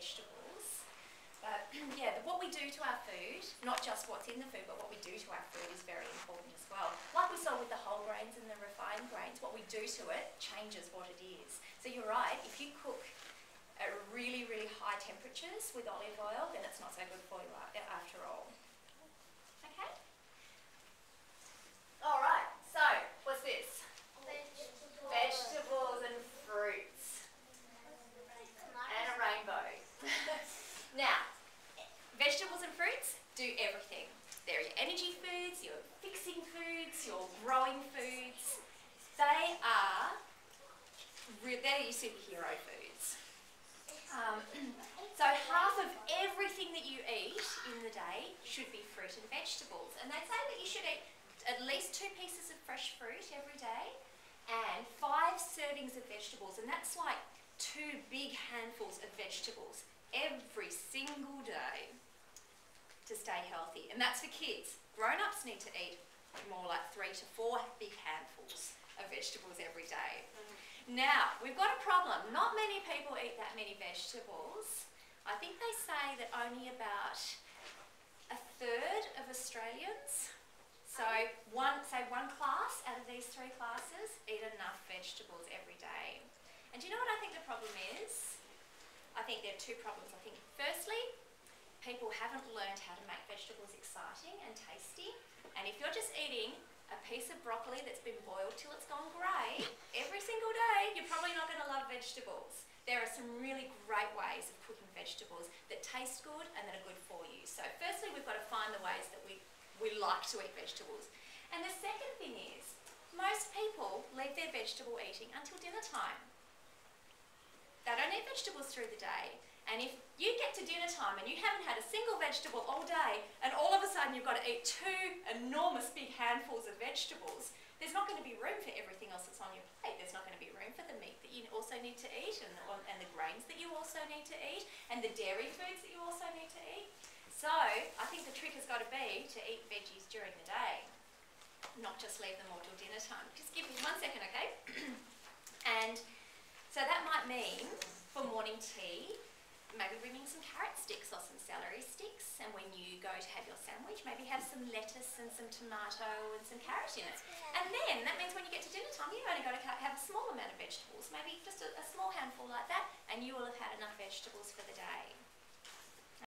vegetables. But yeah, what we do to our food, not just what's in the food, but what we do to our food is very important as well. Like we saw with the whole grains and the refined grains, what we do to it changes what it is. So you're right, if you cook at really, really high temperatures with olive oil, then it's not so good for you after all. Okay? Alright, so what's this? Vegetables and fruits. And a rainbow. Now, vegetables and fruits do everything. They're your energy foods, your fixing foods, your growing foods. They're your superhero foods. So half of everything that you eat in the day should be fruit and vegetables. And they say that you should eat at least 2 pieces of fresh fruit every day and 5 servings of vegetables. And that's like 2 big handfuls of vegetables every single day to stay healthy. And that's for kids. Grown-ups need to eat more like 3 to 4 big handfuls of vegetables every day. Now, we've got a problem. Not many people eat that many vegetables. I think they say that only about 1/3 of Australians, so one class out of these 3 classes, eat enough vegetables every day. And do you know what I think the problem is? I think there are 2 problems. I think firstly, people haven't learned how to make vegetables exciting and tasty. And if you're just eating a piece of broccoli that's been boiled till it's gone grey every single day, you're probably not going to love vegetables. There are some really great ways of cooking vegetables that taste good and that are good for you. So firstly, we've got to find the ways that we like to eat vegetables. And the second thing is, most people leave their vegetable eating until dinner time. They don't eat vegetables through the day. And if you get to dinner time and you haven't had a single vegetable all day, and all of a sudden you've got to eat 2 enormous big handfuls of vegetables, there's not going to be room for everything else that's on your plate. There's not going to be room for the meat that you also need to eat, and the grains that you also need to eat, and the dairy foods that you also need to eat. So I think the trick has got to be to eat veggies during the day, not just leave them all till dinner time. Just give me 1 second, okay? And so that might mean for morning tea, maybe bringing some carrot sticks or some celery sticks, and when you go to have your sandwich, maybe have some lettuce and some tomato and some carrot in it. And then that means when you get to dinner time, you've only got to have a small amount of vegetables, maybe just a small handful like that, and you will have had enough vegetables for the day.